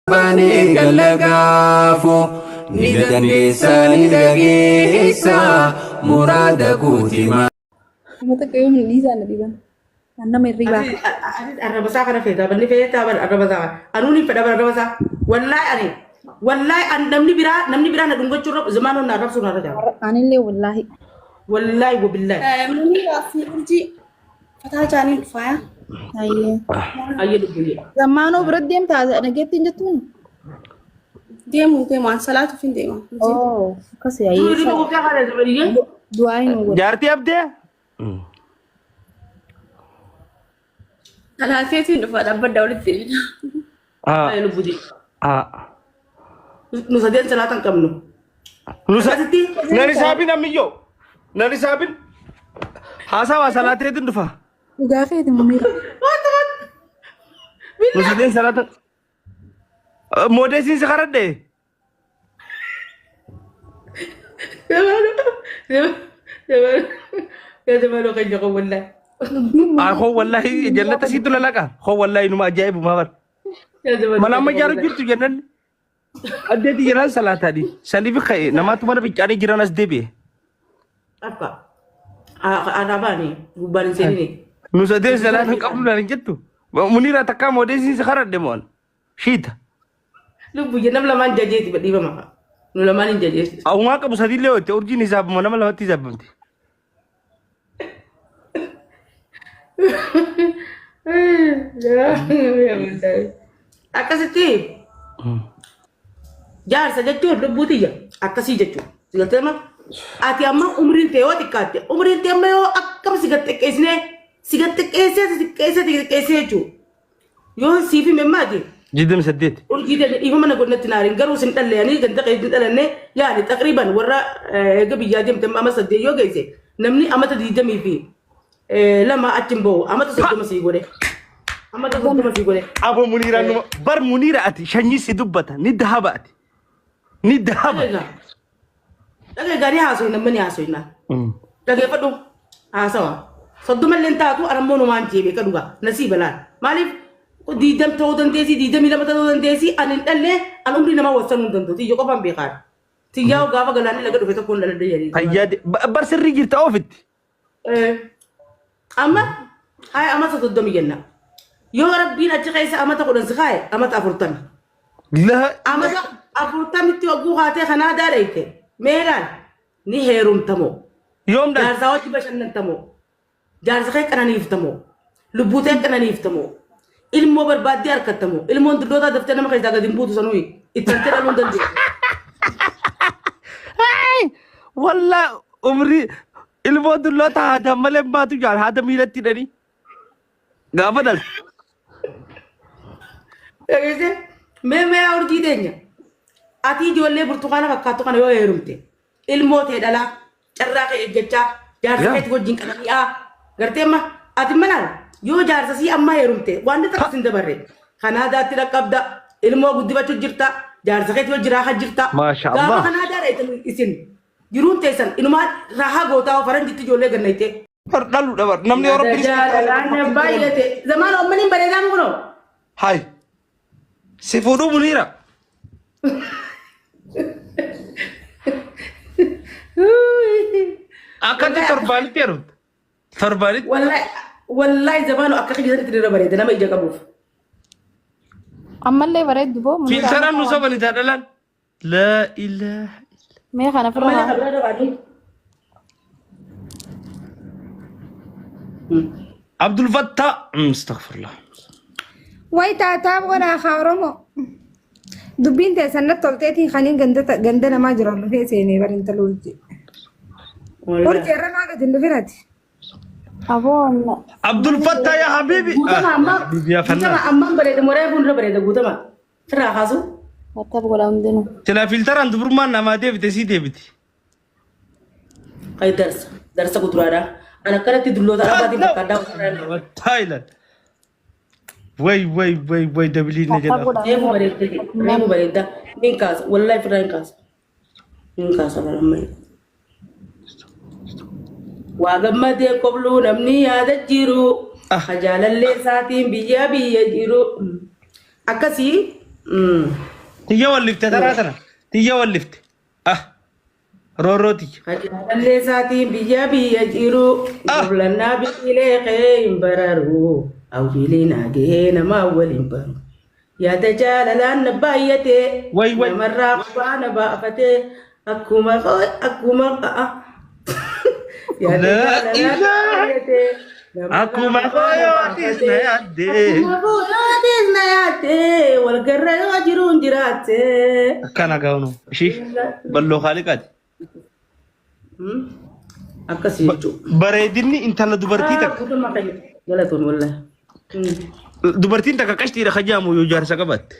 Bani galagaafo ni dandeessa ni dhageessa muraada guutima. Mata kayo hindi sana di ba? Ano may riba? Arrabasa ka na feta, bandi feta ba arrabasa ka? Ano ni feta ba arrabasa? Wallahi namni bira na dungo churro zamano na arrabsu na raja. Anille wallahi. Wallahi wa billahi. Muni rafi kunci fata jani faya. Ayye dubbuli. Zamano biraddem ta nagetin jatun. Demu man salatu fin demu. Oh, kasi ayye. Turi ko ka kala zabariye. Duai no. Jarti abde? Ala fetin do fada badda wala tin. Ayye dubbuli. Nu sadian salatan kamno. sati nari sabin amiyo. Nari sabin. Hasa wa salatin dufa. Uga kay di mamira. Nu sadian salatan. Modesin sekarang deh. Zaman kanya ko wallahi. Ako wallahi jangan tas itu lalaka. Ako wallahi numa ajaib mawar. Mana majar gitu jangan. Ada di jalan salah tadi. Sandi bikai nama tu mana bicara jiran SDB. Apa? Ada apa nih? Bubarin sini nih. Nu sadian salatan kamu dari gitu. Munira takkan modesin sekarang demon. Shit. Lu punya nama laman jadi tiba-tiba maka. Lu lamanin jadi. Aku nggak kamu sadil lewat. Urgin hisab mana malah mati hisab nanti. Akkasitti jaarsa jechuun lubbuuti jira akkasii jechuun sigaltee ma ati amma umriin tee yoo xiqqaatte umriin tee amma yoo akkam sigatte qeessee jechuun yoo siifi memmaati. Jidam saddeet. Urjiidhaan dhiifa mana godhatti naariin garuu sin dhalleeyanii ganda qeessin dhalanne yaani taqriban warra eega biyyaa deemte amma saddeet yoo geesse namni amata 20 fi lama achin bahu amata 30 sii godhe. Amata 30 sii godhe. Abo Munira numa bar Munira ati shanyi si dubbata ni dahaba ati. Ni dahaba. Dhagee gaarii haasoo namni haasoo innaa. Dhagee fadhu haasawa. Soddoma illee taatu arammoo numaan jeebee ka dhugaa nasiiba laal. Maaliif diidam ta'uu dandeessi diidamii lama ta'uu dandeessi ani dhallee an umrii nama wassanuu danda'u xiyyo qofaan beekaan. Xiyyaa'u gaafa galaanni laga dhufe tokkoon dhaladde jedhee. Fayyaade bar sirrii jirta ofitti. Amma hai amata 30 jenna. Yoo rabbiin achi keessa amata 10 si kaaye amata 40. La Amata 40 tti wagguu haatee kanaa daadheeyte. Meelaan ni heerumtamoo. yoom dha. Jaarsaa wajji bashannantamoo. Jaarsa kee qananiiftamoo. Lubbuutee qananiiftamoo. Ilmoo barbaaddee harkattamoo. Ilmoon dulloota daftee nama keessaa gadi hin buutu sanuu ittantee dhaluu hin dandeessu. Walla umri ilmoo dulloota haadha malee baatu jaal haadha miilatti hidhanii. Gaafa dhala. Dhageesse mee urjii deenya. Ati ijoollee burtukaana fakkaattu kana yoo heerumte ilmoo ta'e dhalaa carraa kee eeggachaa jaarsa keetti wajjin qananii'aa gartee amma ati manaan yoo jaarsa sii amma heerumte waan takkas hin dabarre kanaadaatti dhaqqabda ilmoo guddifachuu jirta jaarsa keetti wajjin raahaa jirta. Maasha Allah. Gaafa kanaadaa dha isin jiruun teessan inumaa raahaa gootaa faranjitti ijoollee gannayte. Dhalu dhabar namni yoo rabbi Jaalaan baay'ate zamaan uummanni bareedaan kunoo. Hai. Si fuudhuu Munira. Akkatti torbaanitti heerumte. Torbaanitti. Wallahi zamaan akka keessatti dira bareeda nama ija qabuuf. Ammallee bareeddu boo mun. Filteraan nu sobani taadhalaan. La ilaha. Mee kana fira. Abdul Fattah. Astaghfirullah. Way taataa wala khawramo dubbiin teessanatti tolteetiin kaniin ganda namaa jiran dhufee seenee barinta lolti. Horti irra naa gadi dhufirati. Aboon. Abdul Fattah ya habibi. Habibi ya fanna. Amman bareeda moree fuuldura bareeda guutama. Firraa kaasu. Wata bugola hundinu. Tila filteraan dubrummaan namaa deebite sii deebiti. Ay darsa kuduraadha. Ana kanatti dulloota dhaabaatiin fakkaaddaa. Thailand. Way dabiliin na jedha. Deemu bareeda. Niin kaasa. Wallahi firraa hin kaasa. Hin kaasa baramee. Waa gammadee qobluu namni yaada jiru. Hajaalallee isaatiin biyya jiru. Akkasii تيجي ولفت ترى تيجي ولفت روروتي اللي ساتي بيا بيا جيرو قبلنا بيلي برارو أو بيلينا جينا ما ولين برو يا تجال لان بايتي وي مرة قبانا بافتي أكوما يا تجال لان بايتي aku makoyo tisna yadde والقرة يجرون جراتي kana gawno shi ballo khaliqat أكسي bareedinni intala dubartii takka كنت ما كان غلطون والله dubartiin takka qashtiidha kajaamu yoo jaarsa qabatte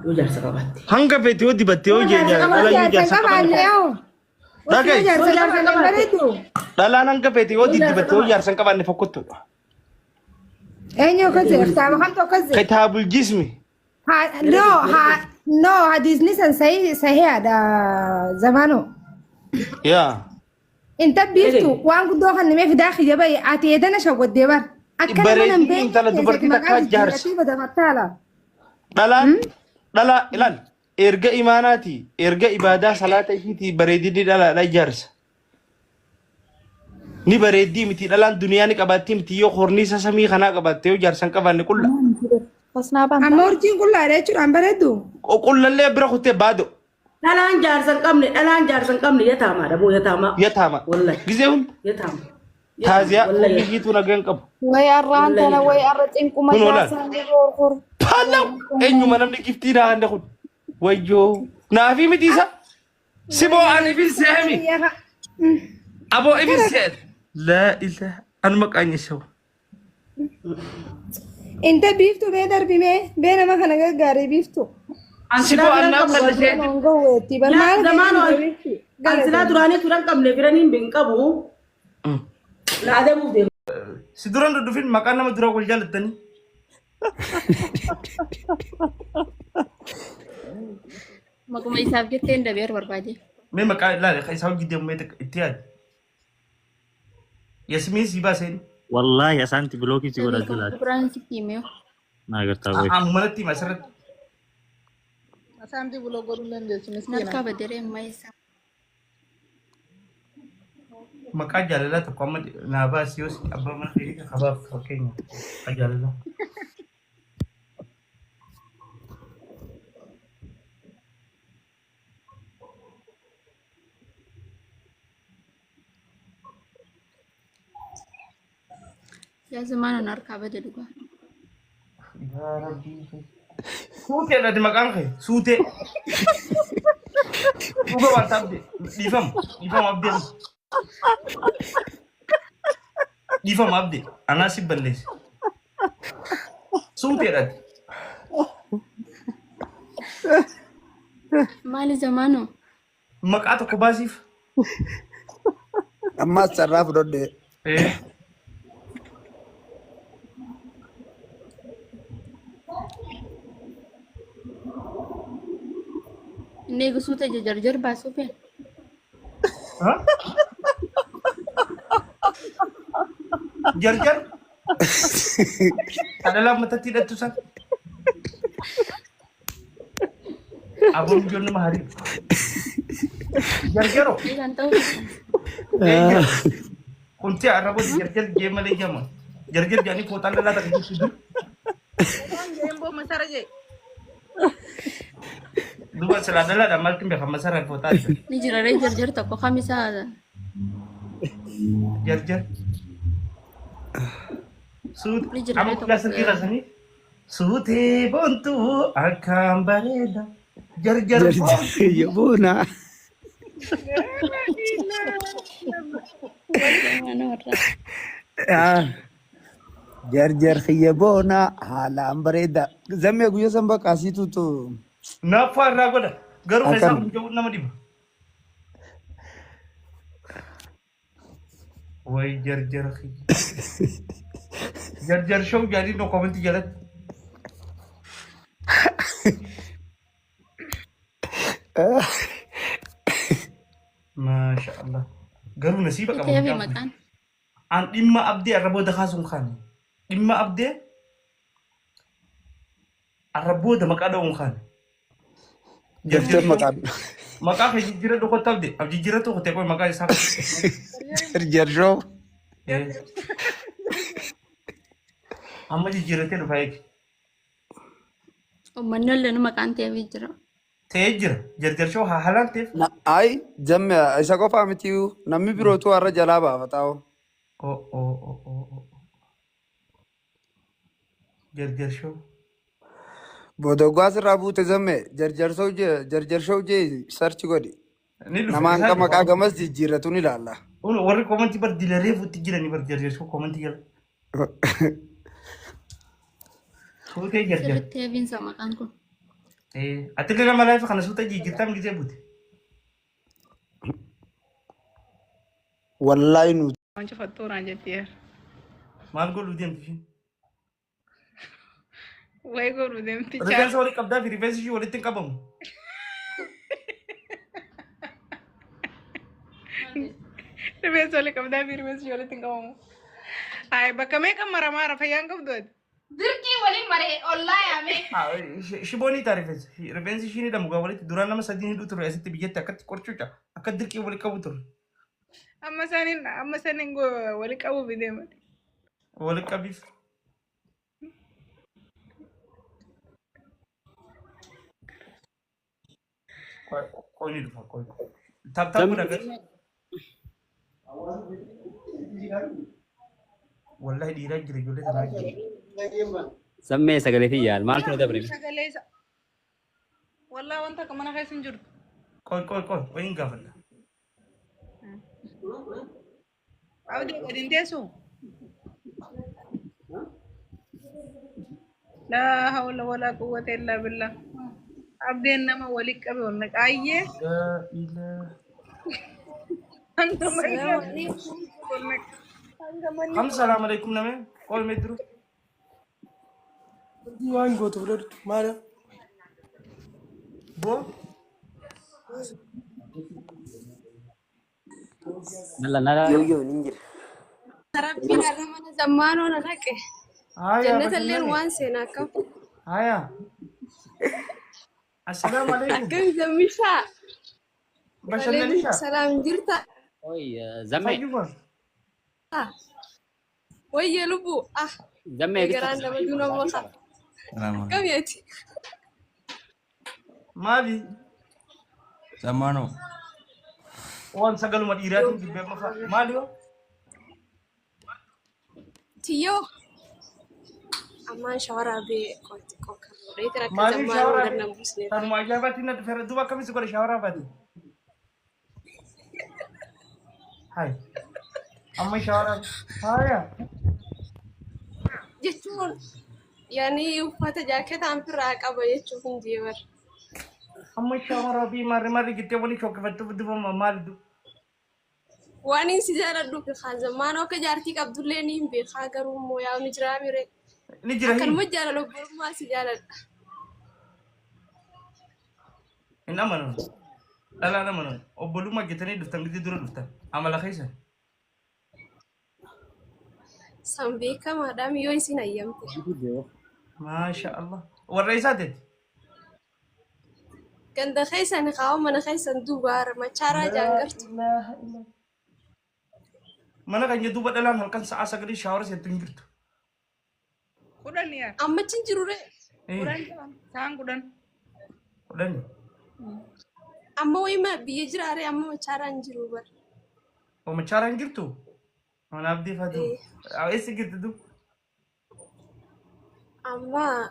وجع سكباتي hanga feete yoo dibatte yoo jeeja wala yoo jaarsa qabatte dhagay dhalaan hanga feete yoo dibatte yoo jaarsa qabanne fokkottoodha Enyo kaze ختام خمتو كذا kitaabul jismi no hadis nisan صحيح هذا زمانه ya انت بيفتو وان قدو خن ما في داخل جبي اتيدنا شو قد ديبر اكل من بين انت لا dubartii takka jaarsa dhalaan dhala ilaal erga imaanaati erga ibaadaa salaata isiiti bareedinni dhala jaarsa ni bareeddii miti dhalaan duniyaa ni qabaatti miti yoo horniisa samii kanaa qabaatte yoo jaarsan qabaanne qulla amorjiin qullaadha jechuudhaan bareeddu qullallee bira kuttee baado dhalaan jaarsan qabne yataama dhaboo yataama wallahi gizee hunda yataama taaziyaa biyyiitu nagaan qabu way arraantana way arra cinquma kun oolan jaasan gorgor paalaw eenyuma namni giftii naa handa kun wayyoo naafii miti isa siboo ani ibin seemi aboo ibin seet laa ilaha anu maqaanya isaw inta biiftu bee darbime bee nama kana gaggaarii biiftu siboo annaa kallisee ongoweetti barmaal zamaano ansilaa duraanii turan qabne biraniin bin qabu naadamuuf deemu si duran dhufin maqaan nama dura wal jaalattanii Makuma isaaf jettee hin dabeer barbaade. mee maqaa ilaale ka isaa hojii deemu mee itti yaad yasmiin si baaseen Wallahi asanti bloki si godha jala. Kuraan sitti himee. Na agartaa boy. ammalatti masarratti asaamti buloo godhuu dandeessu Narkaa badaree ammaa isaa. maqaa jaalalaa tokko amma naa baasi yoo abbaa mana fedhii kabaaf fakkeenya maqaa jaalalaa Yaa zamaana narkaa bada dhugaa. yaa rabbii suutee dhati maqaan kee suutee dhuga waan taabde dhiifama abdee anaa si balleesse suutee dhati Maali zamaanoo? maqaa tokko baasiif Ammas carraa fudhadhe. Inni eegusuu ta'e jarjar baasuu feen. jarjar adalah matatti hidhattu san abon ijoollee nama harii jarjaro Dhiigaan ta'uu kunti arraboo jarjar jee malee jama jarjar jaanii kootaan lalaa takka jirtu duba sila dalaadha maaltu beeka masaraan kootaan ni jiraree jarjar tokko kamisaa jarjar suut ni jiraree amma tokko. kugaa sirrii rasanii suutee boontuu akkaan bareeda jarjar boontuu Ya buna. Jarjar khiyya bona haalaan bareeda. Zammee guyyaa san bakka asiitutu. naafaa irraa godha garuu Akkam. keessaa kun jedhu nama dhiba. Way jarjar jarjar show jadi no comment jalan. Masya Allah. Garuu nasiba Itti hafe kamu. maqaan. An dhimma abdee arraboo dakaa sun kan. Dhimma abdee الربو ده مقعد ومخان جرجر مقام مقعد في جيرة دو خطاب دي أو جيرة تو خطاب مقعد ساق جرجر شو أما جيرة تلو فايك ومن اللي نمك أنت يا فيجرا تيجر جرجر شو هالان تيف ay jamme isa qofa mitiyu namni birootu warra jalaa baafataa'u أو جرجر شو bodoggaas irraa buute jamme jarjarsoo jee sarchi godhi namaan ka maqaa gamas jijjiirratu ni ilaalla. warri komantii bar dilaree fuutti jiranii bar jarjar shoo komantii jala fuutee jarjar سبت يا فين سما كانكم ati gaga malaa fi kana suuta jijjiirtam gisee buute Wallaahi nu waan cufattuuraan jettiyeer. maal godhuu deemti isheen Way godhu deemti rifeensa walii qabdaa fi rifeensi ishii walitti hin qabamu rifeensa walii qabdaa fi rifeensi ishee walitti hin qabamu. Ay bakka meeqa maramaara fayyaan qabdu ati. دركي ولي مري والله يا مي shiboonii taa rifeensi ishii ni dhamugaa walitti duraan nama sadii ni dhuturre asitti biyyatti akkatti qorchuuca akka dirqii walii qabu turre Amma saniin walii qabuuf deeman. walii qabiif qoyni dhufa qoyni taaptaa godha gadi wallahi dhiiraa jira ijoollee tanaa jira Sammee sagalee fi yaal maaltu nu dabre? Sagalee isa. Wallaa wanta akka mana keessa hin jirtu. qoy hin gaafadha Abdii gadi hin teessu. Laa hawla walaa quwwata illaa billah. Abdeen nama walii qabe ol naqaayyee. laa ilaaha Hanga malee. Ham salam alaikum name qoy medru Waan gootu fudhadhu maala bo Nala yoo nin jira. ربنا رمنا زمان وانا نقي جنة الليل وان سينا كم haya assalamu alaikum كم زمشا bashannanisha سلام جرتا Oi, zammee. fayyuma ويا لبو Zammee جران لما دونا موخا كم ياتي mali Zamaano. wan sagaluma dhiiraatiin jibbe mafa mali yo تيو أمان شوارع بي كنت كوكا ريت ركز mali زمان shawara ودنا بوسني tanuma ajaabati na dhufeera duba akkamisi godhe shawara baati hay amma shawara haya جتون يعني وفات جاكيت عم في راقة بيتشوفين ديور amma shawara bi marri gittee wali shokkifattu duba maali du وانين سجارة دوك خان زمان وكا جارتيك عبد الله نيم بي خاغرو مو يا مجرامي ري ni jira كان hin مجانا لو برما سجارة hin amanan dhalaan amanan obbolummaa jettanii dhuftan gidi dura dhuftan amala keessa سامبيكا مادام يو يسين أيامتي maasha allah warra isaateeti كان دا خيسا نقاوم من خيسا دوبار ما تشارا جانجرت mana kan duba dhalaan halkan sa'a sagalii shawara seettu hin jirtu Kudhan yaa. أما تنجرو ري Saan kudhan. kudhani أما ويما بيجرا ري أما ما تشارا نجرو بر oo machaara hin jirtu mana abdii fatu eessa jirtu du أما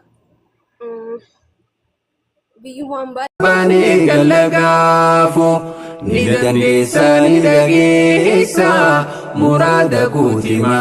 بيجوا عم Bani galagaafo ni dandeessa ni dhageessa muraada guutima.